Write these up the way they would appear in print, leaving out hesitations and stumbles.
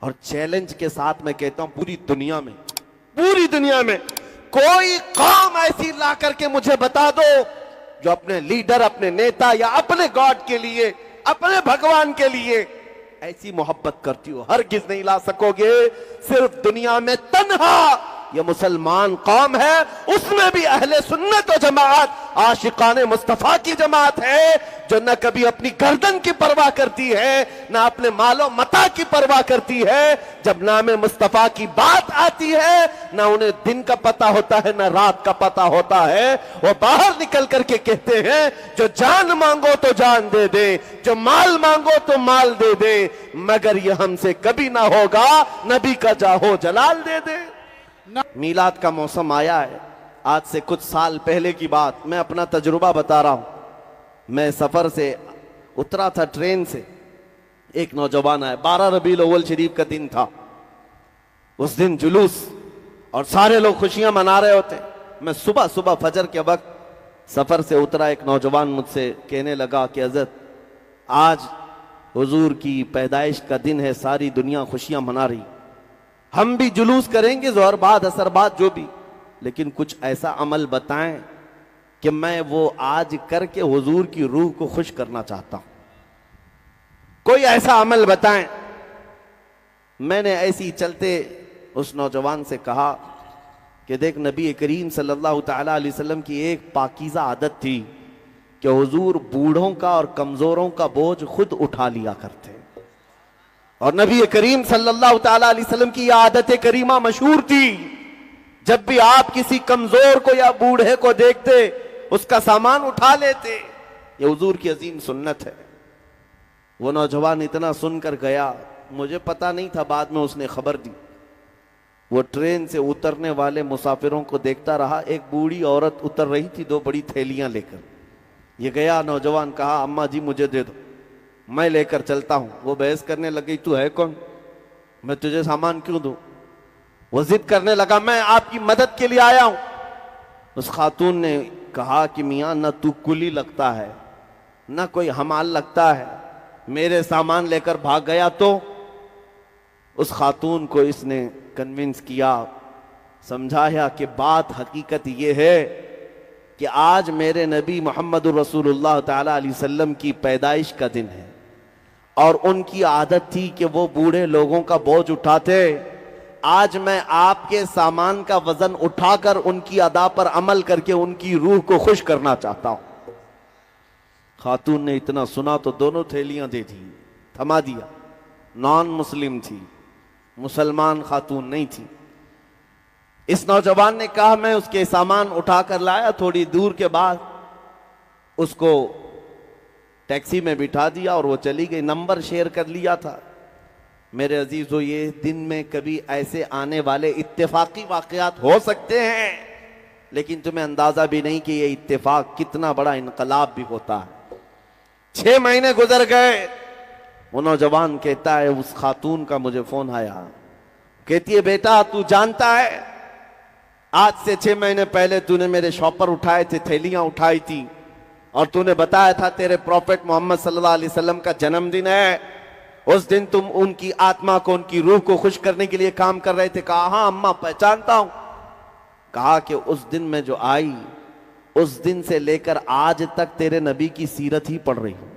और चैलेंज के साथ मैं कहता हूं पूरी दुनिया में कोई कौम ऐसी ला करके मुझे बता दो जो अपने लीडर, अपने नेता या अपने गॉड के लिए, अपने भगवान के लिए ऐसी मोहब्बत करती हो। हरगिज नहीं ला सकोगे। सिर्फ दुनिया में तन्हा ये मुसलमान कौम है, उसमें भी अहले सुन्नत व जमात आशिकाने मुस्तफा की जमात है, जो न कभी अपनी गर्दन की परवाह करती है, न अपने मालो मता की परवाह करती है। जब नाम मुस्तफा की बात आती है, न उन्हें दिन का पता होता है, न रात का पता होता है। वो बाहर निकल करके कहते हैं, जो जान मांगो तो जान दे दे, जो माल मांगो तो माल दे दे, मगर ये हमसे कभी ना होगा नबी का जाहो जलाल दे दे। मीलाद का मौसम आया है। आज से कुछ साल पहले की बात, मैं अपना तजुर्बा बता रहा हूं। मैं सफर से उतरा था ट्रेन से, एक नौजवान आया। 12 रबीउल अव्वल शरीफ का दिन था। उस दिन जुलूस और सारे लोग खुशियां मना रहे होते। मैं सुबह सुबह फजर के वक्त सफर से उतरा। एक नौजवान मुझसे कहने लगा कि हज़रत, आज हुजूर की पैदाइश का दिन है, सारी दुनिया खुशियां मना रही, हम भी जुलूस करेंगे ज़ोहर बाद असर बाद जो भी, लेकिन कुछ ऐसा अमल बताएं कि मैं वो आज करके हुजूर की रूह को खुश करना चाहता हूं। कोई ऐसा अमल बताएं। मैंने ऐसी चलते उस नौजवान से कहा कि देख, नबी करीम सल्लल्लाहु तआला अलैहि वसल्लम की एक पाकीज़ा आदत थी कि हुजूर बूढ़ों का और कमजोरों का बोझ खुद उठा लिया करते। और नबी करीम सल्लल्लाहु तआला अलैहि वसल्लम की यह आदत करीमा मशहूर थी, जब भी आप किसी कमजोर को या बूढ़े को देखते उसका सामान उठा लेते। ये हुजूर की अजीम सुन्नत है। वो नौजवान इतना सुनकर गया, मुझे पता नहीं था, बाद में उसने खबर दी। वो ट्रेन से उतरने वाले मुसाफिरों को देखता रहा। एक बूढ़ी औरत उतर रही थी, 2 बड़ी थैलियां लेकर। ये गया नौजवान, कहा अम्मा जी मुझे दे दो, मैं लेकर चलता हूं। वो बहस करने लगी, तू है कौन, मैं तुझे सामान क्यों दूं। वो जिद करने लगा, मैं आपकी मदद के लिए आया हूं। उस खातून ने कहा कि मियां, न तू कुली लगता है, न कोई हमाल लगता है, मेरे सामान लेकर भाग गया तो। उस खातून को इसने कन्विंस किया, समझाया कि बात हकीकत ये है कि आज मेरे नबी मोहम्मद रसूलुल्लाह ताला अलैहि वसल्लम की पैदाइश का दिन है, और उनकी आदत थी कि वो बूढ़े लोगों का बोझ उठाते। आज मैं आपके सामान का वजन उठाकर उनकी अदा पर अमल करके उनकी रूह को खुश करना चाहता हूं। खातून ने इतना सुना तो दोनों थैलियां दे दी, थमा दिया। नॉन मुस्लिम थी, मुसलमान खातून नहीं थी। इस नौजवान ने कहा, मैं उसके सामान उठाकर लाया। थोड़ी दूर के बाद उसको टैक्सी में बिठा दिया और वो चली गई। नंबर शेयर कर लिया था। मेरे अजीजों, ये दिन में कभी ऐसे आने वाले इत्तेफाकी वाकयात हो सकते हैं, लेकिन तुम्हें अंदाजा भी नहीं कि ये इत्तेफाक कितना बड़ा इनकलाब भी होता है। 6 महीने गुजर गए। वो नौजवान कहता है, उस खातून का मुझे फोन आया। कहती है, बेटा तू जानता है, आज से 6 महीने पहले तूने मेरे शॉपर उठाए थे, थैलियां उठाई थी, और तूने बताया था तेरे प्रॉफेट मोहम्मद सल्लल्लाहु अलैहि वसल्लम का जन्मदिन है। उस दिन तुम उनकी आत्मा को, उनकी रूह को खुश करने के लिए काम कर रहे थे। कहा हाँ अम्मा, पहचानता हूं। कहा कि उस दिन में जो आई, उस दिन से लेकर आज तक तेरे नबी की सीरत ही पढ़ रही हूं।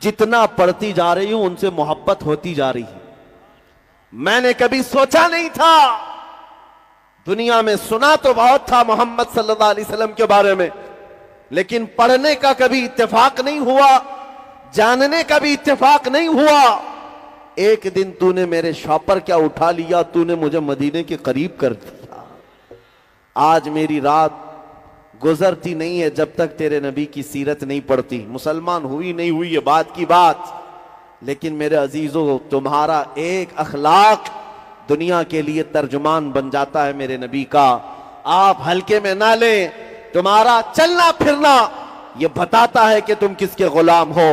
जितना पढ़ती जा रही हूं उनसे मोहब्बत होती जा रही है। मैंने कभी सोचा नहीं था, दुनिया में सुना तो बहुत था मोहम्मद सल्लल्लाहु अलैहि वसल्लम के बारे में, लेकिन पढ़ने का कभी इत्तेफाक नहीं हुआ, जानने का भी इत्तेफाक नहीं हुआ। एक दिन तूने मेरे शॉपर क्या उठा लिया, तूने मुझे मदीने के करीब कर दिया। आज मेरी रात गुजरती नहीं है जब तक तेरे नबी की सीरत नहीं पढ़ती। मुसलमान हुई नहीं हुई ये बात की बात, लेकिन मेरे अजीजों, तुम्हारा एक अखलाक दुनिया के लिए तर्जुमान बन जाता है मेरे नबी का। आप हल्के में ना लें। तुम्हारा चलना फिरना ये बताता है कि तुम किसके गुलाम हो।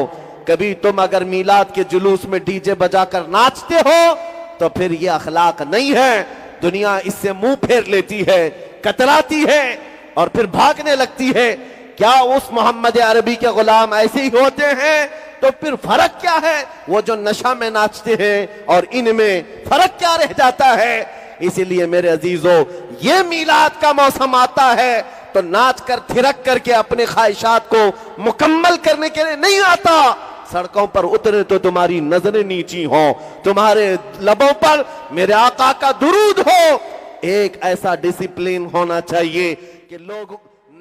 कभी तुम अगर मीलाद के जुलूस में डीजे बजाकर नाचते हो तो फिर ये अखलाक नहीं है। दुनिया इससे मुंह फेर लेती है, कतराती है और फिर भागने लगती है क्या उस मोहम्मद अरबी के गुलाम ऐसे ही होते हैं? तो फिर फर्क क्या है? वो जो नशा में नाचते हैं और इनमें फर्क क्या रह जाता है? इसीलिए मेरे अजीजों, ये मीलाद का मौसम आता है तो नाच कर थिरक करके अपने ख्वाहिशात को मुकम्मल करने के लिए नहीं आता। सड़कों पर उतरे तो तुम्हारी नजरें नीची हो, तुम्हारे लबों पर मेरे आका का दुरूद हो। एक ऐसा डिसिप्लिन होना चाहिए कि लोग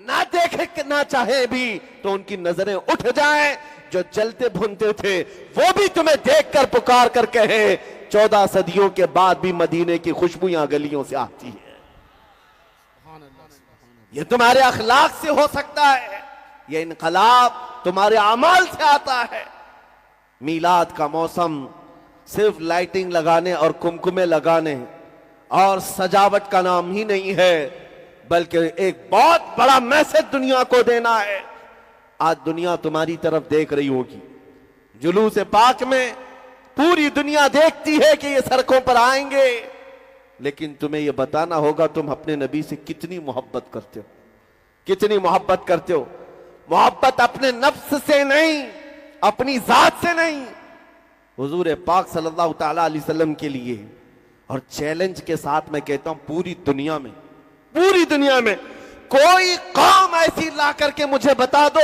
ना देखे ना चाहे भी तो उनकी नजरें उठ जाएं। जो चलते भुनते थे वो भी तुम्हें देखकर पुकार कर कहे 14 सदियों के बाद भी मदीने की खुशबू यहां गलियों से आती है। ये तुम्हारे अखलाक से हो सकता है, ये इनकलाब तुम्हारे अमाल से आता है। मीलाद का मौसम सिर्फ लाइटिंग लगाने और कुमकुमे लगाने और सजावट का नाम ही नहीं है, बल्कि एक बहुत बड़ा मैसेज दुनिया को देना है। आज दुनिया तुम्हारी तरफ देख रही होगी। जुलूस पाक में पूरी दुनिया देखती है कि ये सड़कों पर आएंगे, लेकिन तुम्हें यह बताना होगा तुम अपने नबी से कितनी मोहब्बत करते हो, कितनी मोहब्बत करते हो। मोहब्बत अपने नफ्स से नहीं, अपनी जात से नहीं, हुजूर पाक सल्लल्लाहु ताला अलैहि वसल्लम के लिए। और चैलेंज के साथ मैं कहता हूं पूरी दुनिया में कोई कौम ऐसी ला करके मुझे बता दो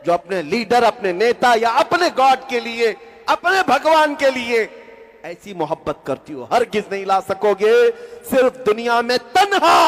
जो अपने लीडर, अपने नेता या अपने गॉड के लिए, अपने भगवान के लिए ऐसी मोहब्बत करती हो। हरगिज़ नहीं ला सकोगे। सिर्फ दुनिया में तन्हा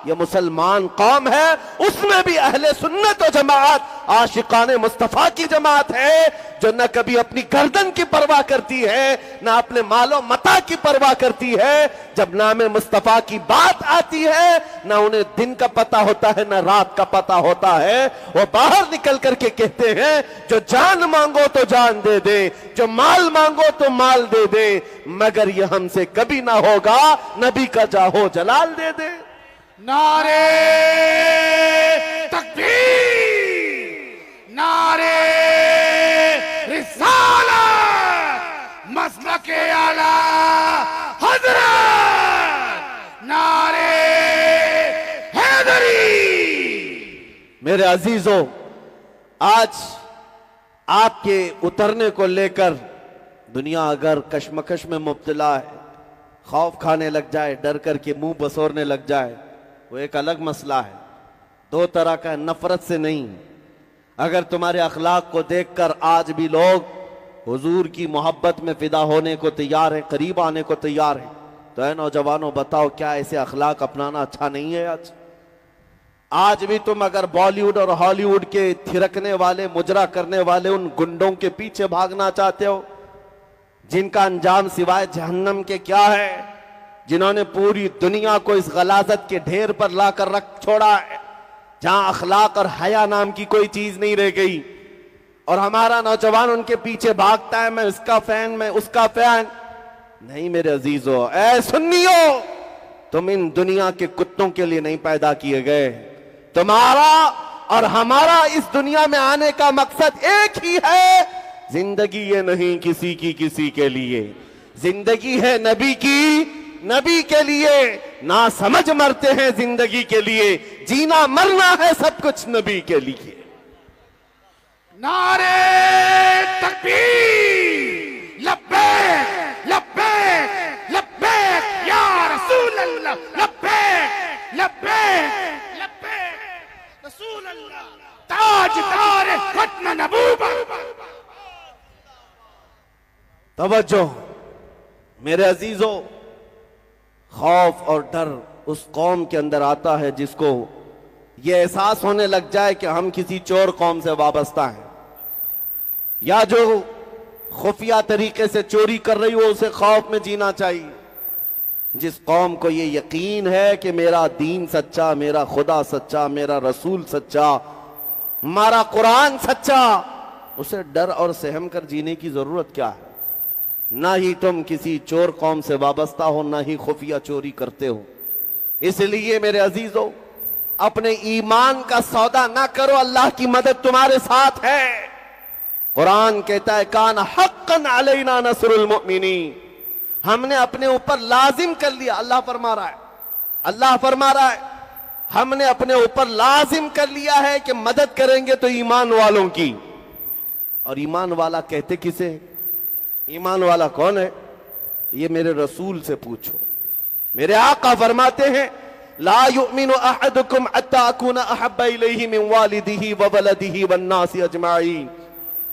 ये मुसलमान कौम है, उसमें भी अहले सुन्नत व जमात आशिकाने मुस्तफा की जमात है, जो न कभी अपनी गर्दन की परवाह करती है, न अपने मालो मता की परवाह करती है। जब नामे मुस्तफा की बात आती है, न उन्हें दिन का पता होता है न रात का पता होता है। वो बाहर निकल करके कहते हैं जो जान मांगो तो जान दे दे, जो माल मांगो तो माल दे दे, मगर ये हमसे कभी ना होगा नबी का जाहो जलाल दे दे। नारे तकबीर, नारे रिसालत, मसलके आला हजरत, नारे हैदरी। मेरे अजीजों, आज आपके उतरने को लेकर दुनिया अगर कशमकश में मुब्तला है, खौफ खाने लग जाए, डर करके मुंह बसोरने लग जाए, वो एक अलग मसला है। दो तरह का, नफरत से नहीं। अगर तुम्हारे अखलाक को देखकर आज भी लोग हुजूर की मोहब्बत में फिदा होने को तैयार है, करीब आने को तैयार है, तो है नौजवानों, बताओ क्या ऐसे अखलाक अपनाना अच्छा नहीं है? आज भी तुम अगर बॉलीवुड और हॉलीवुड के थिरकने वाले, मुजरा करने वाले उन गुंडों के पीछे भागना चाहते हो, जिनका अंजाम सिवाय जहन्नम के क्या है, जिन्होंने पूरी दुनिया को इस गलाजत के ढेर पर लाकर रख छोड़ा है, जहां अखलाक और हया नाम की कोई चीज नहीं रह गई, और हमारा नौजवान उनके पीछे भागता है, मैं इसका फैन, मैं उसका फैन। नहीं मेरे अजीजों, ऐ सुन्नियों, तुम इन दुनिया के कुत्तों के लिए नहीं पैदा किए गए। तुम्हारा और हमारा इस दुनिया में आने का मकसद एक ही है, जिंदगी ये नहीं किसी की किसी के लिए, जिंदगी है नबी की, नबी के लिए। ना समझ मरते हैं जिंदगी के लिए, जीना मरना है सब कुछ नबी के लिए। नारे तकबीर, लब्बैक लब्बैक लब्बैक या रसूल अल्लाह, लब्बैक लब्बैक लब्बैक रसूल अल्लाह, ताजदार खत्म नबूवत। तवज्जो मेरे अजीजों, खौफ और डर उस कौम के अंदर आता है जिसको ये एहसास होने लग जाए कि हम किसी चोर कौम से वाबस्ता हैं, या जो खुफिया तरीके से चोरी कर रही हो उसे खौफ में जीना चाहिए। जिस कौम को ये यकीन है कि मेरा दीन सच्चा, मेरा खुदा सच्चा, मेरा रसूल सच्चा, हमारा कुरान सच्चा, उसे डर और सहम कर जीने की जरूरत क्या है? ना ही तुम किसी चोर कौम से वाबस्ता हो, ना ही खुफिया चोरी करते हो। इसलिए मेरे अजीजों, अपने ईमान का सौदा ना करो, अल्लाह की मदद तुम्हारे साथ है। कुरान कहता है कान हक्कन अलैना नसरुल मुमिनीन, हमने अपने ऊपर लाजिम कर लिया। अल्लाह फरमा रहा है, हमने अपने ऊपर लाजिम कर लिया है कि मदद करेंगे तो ईमान वालों की। और ईमान वाला कहते किसे? ईमान वाला कौन है? ये मेरे रसूल से पूछो। मेरे आका फरमाते हैं, ला युमिनु अहदुकुम हत्ता अकूना अहब्बा इलैहि मिन वालिदिही व वलदिही वन नासी अजमाइन।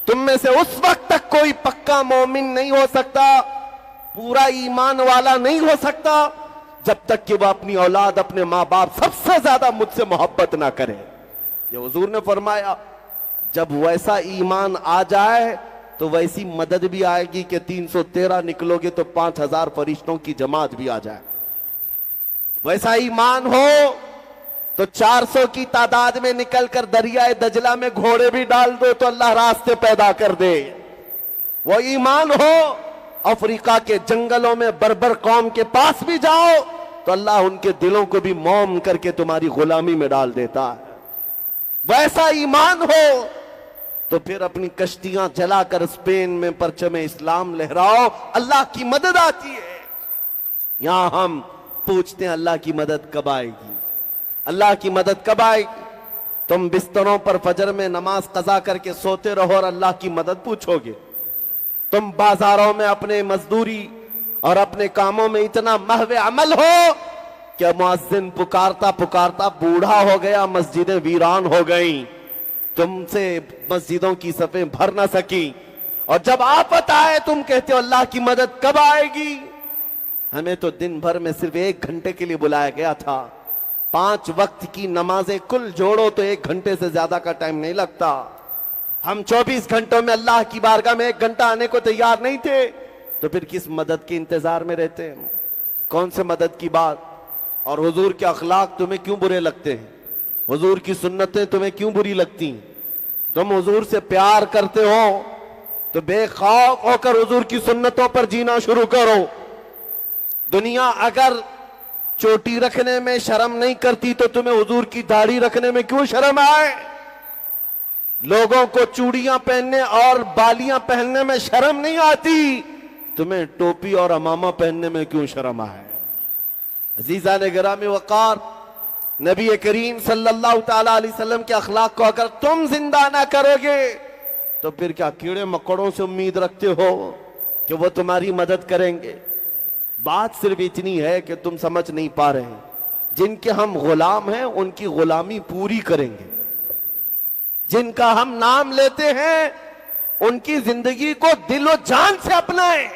तुम में से उस वक्त तक कोई पक्का मोमिन नहीं हो सकता, पूरा ईमान वाला नहीं हो सकता, जब तक कि वह अपनी औलाद, अपने माँ बाप सबसे ज्यादा मुझसे मोहब्बत ना करे। ये हुजूर ने फरमाया, जब वैसा ईमान आ जाए तो वैसी मदद भी आएगी कि 313 निकलोगे तो 5000 फरिश्तों की जमात भी आ जाए। वैसा ईमान हो तो 400 की तादाद में निकलकर दरियाए दजला में घोड़े भी डाल दो तो अल्लाह रास्ते पैदा कर दे। वो ईमान हो अफ्रीका के जंगलों में बर्बर कौम के पास भी जाओ तो अल्लाह उनके दिलों को भी मौम करके तुम्हारी गुलामी में डाल देता है। वैसा ईमान हो तो फिर अपनी कश्तियां जलाकर स्पेन में परचमे इस्लाम लहराओ, अल्लाह की मदद आती है। यहां हम पूछते हैं अल्लाह की मदद कब आएगी? अल्लाह की मदद कब आएगी? तुम बिस्तरों पर फजर में नमाज कज़ा करके सोते रहो और अल्लाह की मदद पूछोगे। तुम बाजारों में अपने मजदूरी और अपने कामों में इतना महवे अमल हो कि मुअज्जिन पुकारता पुकारता बूढ़ा हो गया, मस्जिदें वीरान हो गईं, तुमसे मस्जिदों की सफें भर ना सकी, और जब आफत आए तुम कहते हो अल्लाह की मदद कब आएगी? हमें तो दिन भर में सिर्फ 1 घंटे के लिए बुलाया गया था। 5 वक्त की नमाजें कुल जोड़ो तो 1 घंटे से ज्यादा का टाइम नहीं लगता। हम 24 घंटों में अल्लाह की बारगाह में 1 घंटा आने को तैयार नहीं थे, तो फिर किस मदद के इंतजार में रहते हैं? कौन से मदद की बात? और हुजूर के अखलाक तुम्हें क्यों बुरे लगते हैं? हुजूर की सुन्नतें तुम्हें क्यों बुरी लगती हैं? तुम हुजूर से प्यार करते हो तो बेखौफ होकर हुजूर की सुन्नतों पर जीना शुरू करो। दुनिया अगर चोटी रखने में शर्म नहीं करती तो तुम्हें हुजूर की दाढ़ी रखने में क्यों शर्म आए? लोगों को चूड़ियां पहनने और बालियां पहनने में शर्म नहीं आती, तुम्हें टोपी और अमामा पहनने में क्यों शर्म आए? अजीज़ान गिरामी वक़ार, नबी करीम सल्लल्लाहु ताला अलैहि वसल्लम के अखलाक को अगर तुम जिंदा ना करोगे तो फिर क्या कीड़े मकोड़ों से उम्मीद रखते हो कि वो तुम्हारी मदद करेंगे? बात सिर्फ इतनी है कि तुम समझ नहीं पा रहे हैं, जिनके हम गुलाम हैं उनकी गुलामी पूरी करेंगे, जिनका हम नाम लेते हैं उनकी जिंदगी को दिलो जान से अपनाएं,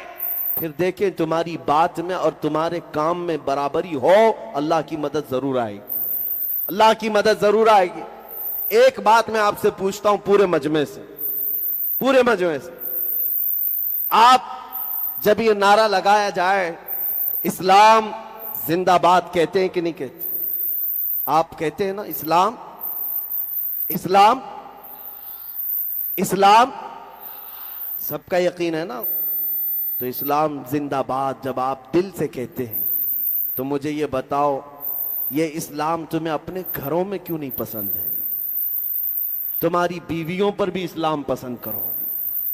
फिर देखें तुम्हारी बात में और तुम्हारे काम में बराबरी हो, अल्लाह की मदद जरूर आएगी, अल्लाह की मदद जरूर आएगी। एक बात मैं आपसे पूछता हूं पूरे मजमे से, आप जब ये नारा लगाया जाए इस्लाम जिंदाबाद कहते हैं कि नहीं कहते? आप कहते हैं ना इस्लाम, इस्लाम, इस्लाम, सबका यकीन है ना? तो इस्लाम जिंदाबाद जब आप दिल से कहते हैं तो मुझे ये बताओ, ये इस्लाम तुम्हें अपने घरों में क्यों नहीं पसंद है? तुम्हारी बीवियों पर भी इस्लाम पसंद करो,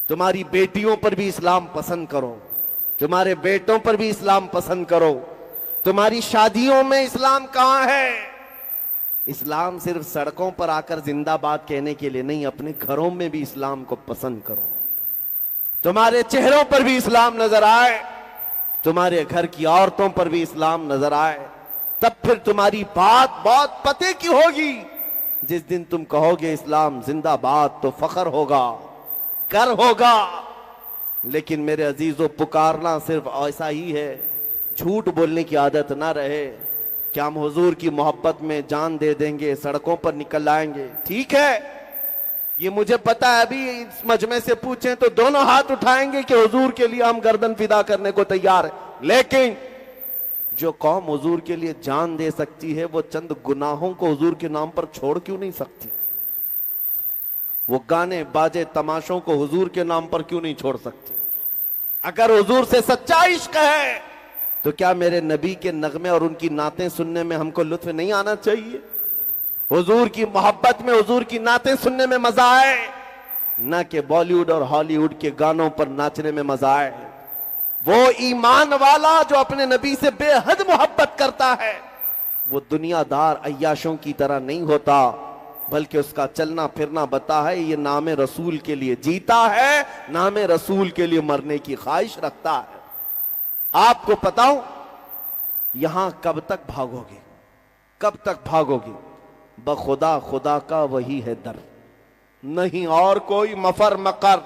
तुम्हारी बेटियों पर भी इस्लाम पसंद करो, तुम्हारे बेटों पर भी इस्लाम पसंद करो, तुम्हारी शादियों में इस्लाम कहां है? इस्लाम सिर्फ सड़कों पर आकर जिंदाबाद कहने के लिए नहीं, अपने घरों में भी इस्लाम को पसंद करो। तुम्हारे चेहरों पर भी इस्लाम नजर आए, तुम्हारे घर की औरतों पर भी इस्लाम नजर आए, तब फिर तुम्हारी बात बहुत पते की होगी। जिस दिन तुम कहोगे इस्लाम जिंदाबाद तो फख्र होगा, कर होगा। लेकिन मेरे अजीजों, पुकारना सिर्फ ऐसा ही है, झूठ बोलने की आदत ना रहे कि हम हुजूर की मोहब्बत में जान दे देंगे, सड़कों पर निकल आएंगे। ठीक है, ये मुझे पता है, अभी इस मजमे से पूछें तो दोनों हाथ उठाएंगे कि हुजूर के लिए हम गर्दन फिदा करने को तैयार है। लेकिन जो कौम हुजूर के लिए जान दे सकती है वो चंद गुनाहों को हुजूर के नाम पर छोड़ क्यों नहीं सकती? वो गाने बाजे तमाशों को हुजूर के नाम पर क्यों नहीं छोड़ सकती? अगर हुजूर से सच्चा इश्क है तो क्या मेरे नबी के नगमे और उनकी नातें सुनने में हमको लुत्फ नहीं आना चाहिए? हुजूर की मोहब्बत में हुजूर की नातें सुनने में मजा आए, ना कि बॉलीवुड और हॉलीवुड के गानों पर नाचने में मजा आए। वो ईमान वाला जो अपने नबी से बेहद मोहब्बत करता है, वो दुनियादार अय्याशों की तरह नहीं होता, बल्कि उसका चलना फिरना बता है ये नाम रसूल के लिए जीता है, नाम रसूल के लिए मरने की ख्वाहिश रखता है। आपको बताऊं यहां कब तक भागोगे, कब तक भागोगे? बखुदा खुदा का वही है दर, नहीं और कोई मफर मकर।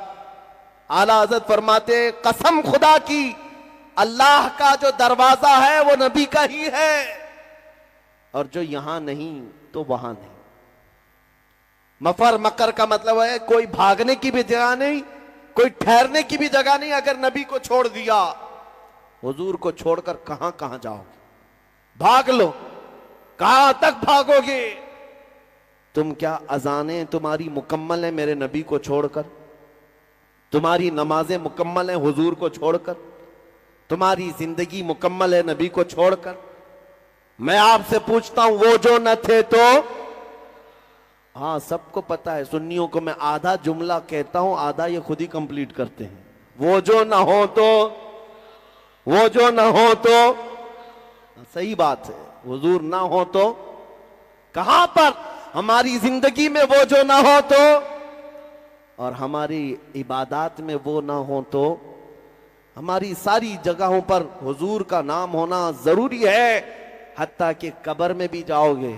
आला हज़रत फरमाते कसम खुदा की, अल्लाह का जो दरवाजा है वो नबी का ही है, और जो यहां नहीं तो वहां नहीं। मफर मकर का मतलब है कोई भागने की भी जगह नहीं, कोई ठहरने की भी जगह नहीं। अगर नबी को छोड़ दिया, हुजूर को छोड़कर कहां कहां जाओगे? भाग लो, कहां तक भागोगे? तुम क्या अजाने तुम्हारी मुकम्मल है मेरे नबी को छोड़कर? तुम्हारी नमाजें मुकम्मल है हुजूर को छोड़कर? तुम्हारी जिंदगी मुकम्मल है नबी को छोड़कर? मैं आपसे पूछता हूं, वो जो न थे तो? हाँ, सबको पता है। सुन्नियों को मैं आधा जुमला कहता हूं, आधा ये खुद ही कंप्लीट करते हैं। वो जो न हो तो, वो जो न हो तो, सही बात है। हुजूर ना हो तो कहां पर? हमारी जिंदगी में वो जो ना हो तो, और हमारी इबादत में वो ना हो तो, हमारी सारी जगहों पर हुजूर का नाम होना जरूरी है। हत्ता कि कब्र में भी जाओगे,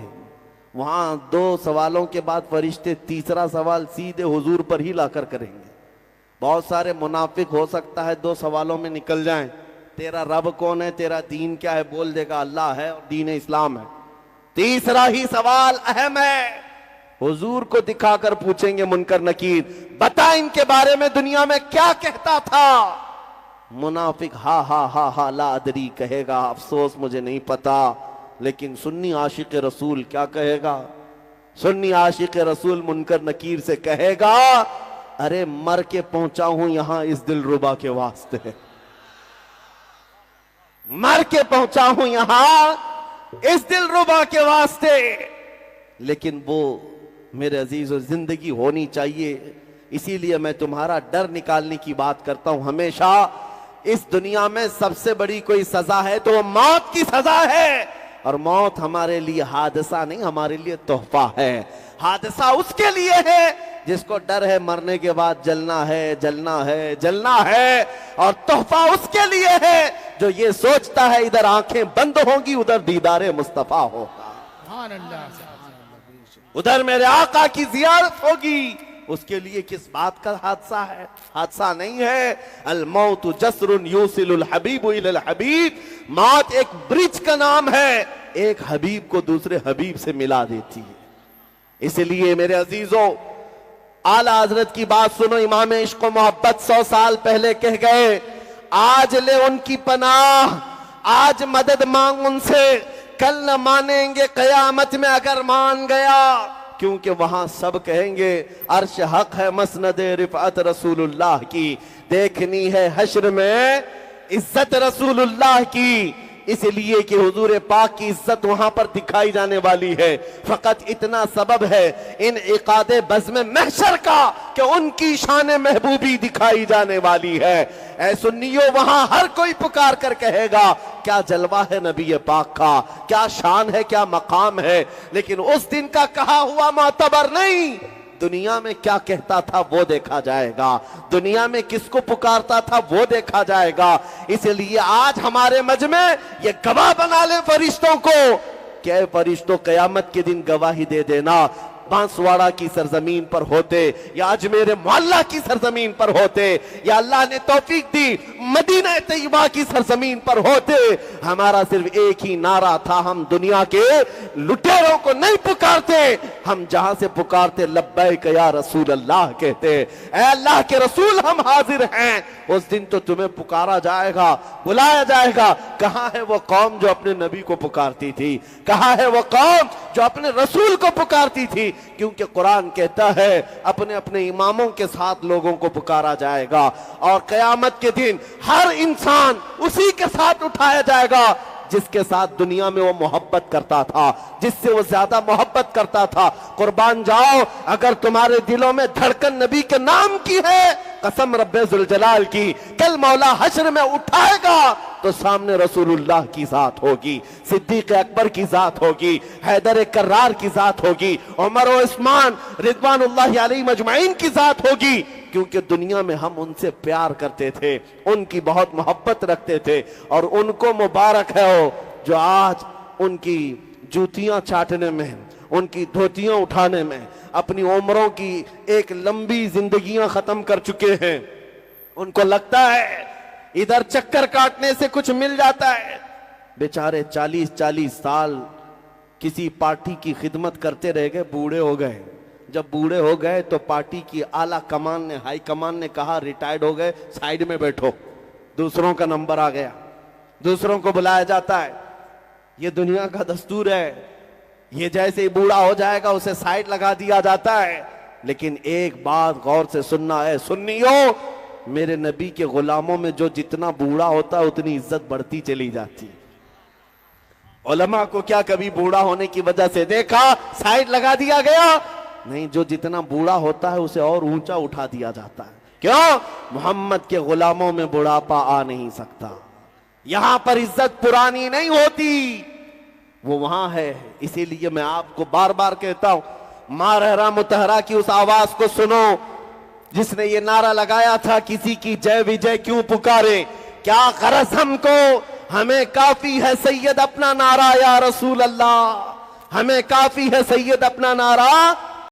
वहां दो सवालों के बाद फरिश्ते तीसरा सवाल सीधे हुजूर पर ही लाकर करेंगे। बहुत सारे मुनाफिक हो सकता है दो सवालों में निकल जाएं, तेरा रब कौन है, तेरा दीन क्या है, बोल देगा अल्लाह है और दीन इस्लाम है। तीसरा ही सवाल अहम है, हुजूर को दिखाकर पूछेंगे मुनकर नकीर, बता इनके बारे में दुनिया में क्या कहता था? मुनाफिक हा हा हा हा ला अदरी कहेगा, अफसोस मुझे नहीं पता। लेकिन सुन्नी आशिक रसूल क्या कहेगा? सुन्नी आशिक रसूल मुनकर नकीर से कहेगा, अरे मर के पहुंचा हूं यहां इस दिलरुबा के वास्ते, मर के पहुंचा हूं यहां इस दिलरुबा के वास्ते। लेकिन वो मेरे अजीजों जिंदगी होनी चाहिए। इसीलिए मैं तुम्हारा डर निकालने की बात करता हूं हमेशा। इस दुनिया में सबसे बड़ी कोई सजा है तो वो मौत की सजा है, और मौत हमारे लिए हादसा नहीं, हमारे लिए तोहफा है। हादसा उसके लिए है जिसको डर है मरने के बाद जलना है, जलना है, जलना है, और तोहफा उसके लिए है जो ये सोचता है इधर आंखें बंद होंगी उधर दीदारे मुस्तफा होगा, उधर मेरे आका की जियारत होगी। उसके लिए किस बात का हादसा है? हादसा नहीं है। अल मौत जसरुन यूसिलुल हबीब इलल हबीब, मौत एक ब्रिज का नाम है, एक हबीब को दूसरे हबीब से मिला देती है। इसलिए मेरे अजीजों, आला हजरत की बात सुनो। इमाम इश्क व मोहब्बत 100 साल पहले कह गए, आज ले उनकी पनाह, आज मदद मांग उनसे, कल न मानेंगे कयामत में अगर मान गया। क्योंकि वहां सब कहेंगे अर्श हक है मसनद रिफात रसूलुल्लाह की, देखनी है हश्र में इज्जत रसूलुल्लाह की। इसलिए कि हुजूर पाक की इज्जत वहां पर दिखाई जाने वाली है। फकत इतना सबब है इन इकादे बज़्म महशर का कि उनकी शान महबूबी दिखाई जाने वाली है। ऐ सुन्नियों, वहां हर कोई पुकार कर कहेगा क्या जलवा है नबी पाक का, क्या शान है, क्या मकाम है। लेकिन उस दिन का कहा हुआ मातबर नहीं, दुनिया में क्या कहता था वो देखा जाएगा, दुनिया में किसको पुकारता था वो देखा जाएगा। इसलिए आज हमारे मजमे ये गवाह बना ले फरिश्तों को, क्या फरिश्तों कयामत के दिन गवाही दे देना। बांसवाड़ा की सरजमीन पर होते या अजमेर मोहल्ला की सरजमीन पर होते, या अल्लाह ने तौफीक दी मदीना तैयबा की सरजमीन पर होते, हमारा सिर्फ एक ही नारा था, हम दुनिया के लुटेरों को नहीं पुकारते, हम जहां से पुकारते लब्बैक या रसूल अल्लाह कहते, ऐ अल्लाह के रसूल हम हाजिर हैं। उस दिन तो तुम्हें पुकारा जाएगा, बुलाया जाएगा। कहां है वो कौम जो अपने नबी को पुकारती थी? कहां है वो कौम जो अपने रसूल को पुकारती थी? क्योंकि कुरान कहता है अपने अपने इमामों के साथ लोगों को पुकारा जाएगा, और कयामत के दिन हर इंसान उसी के साथ उठाया जाएगा जिसके साथ दुनिया में वो मोहब्बत करता था, जिससे वो ज्यादा मोहब्बत करता था। कुर्बान जाओ, अगर तुम्हारे दिलों में धड़कन नबी के नाम की है कसम रब्बे जुल जलाल की, कल मौला हश्र में उठाएगा तो सामने रसूलुल्लाह की जात होगी, सिद्दीक अकबर की जात होगी, हैदर कर्रार की जात होगी, उमर और उस्मान रिदवानुल्लाह अलैहि मजमाइन की जात होगी। क्योंकि दुनिया में हम उनसे प्यार करते थे, उनकी बहुत मोहब्बत रखते थे, और उनको मुबारक है हो जो आज उनकी जूतियां चाटने में, उनकी धोतियां उठाने में अपनी उम्रों की एक लंबी जिंदगियां खत्म कर चुके हैं। उनको लगता है इधर चक्कर काटने से कुछ मिल जाता है। बेचारे 40-40 साल किसी पार्टी की खिदमत करते रह गए, बूढ़े हो गए। जब बूढ़े हो गए तो पार्टी की आला कमान ने, हाई कमान ने कहा रिटायर्ड हो गए, साइड में बैठो, दूसरों का नंबर आ गया, दूसरों को बुलाया जाता है। ये दुनिया का दस्तूर है। ये जैसे ही बूढ़ा हो जाएगा उसे साइड लगा दिया जाता है। लेकिन एक बात गौर से सुनना है सुन्नियों, मेरे नबी के गुलामों में जो जितना बूढ़ा होता है उतनी इज्जत बढ़ती चली जाती है। उलमा को क्या कभी बूढ़ा होने की वजह से देखा साइड लगा दिया गया? नहीं, जो जितना बूढ़ा होता है उसे और ऊंचा उठा दिया जाता है। क्यों? मोहम्मद के गुलामों में बुढ़ापा आ नहीं सकता। यहां पर इज्जत पुरानी नहीं होती, वो वहां है। इसीलिए मैं आपको बार बार कहता हूं, माँ रहरा मुतहरा की उस आवाज को सुनो जिसने ये नारा लगाया था, किसी की जय विजय क्यों पुकारे, क्या गरज हमको, हमें काफी है सैयद अपना नारा या रसूल अल्लाह, हमें काफी है सैयद अपना नारा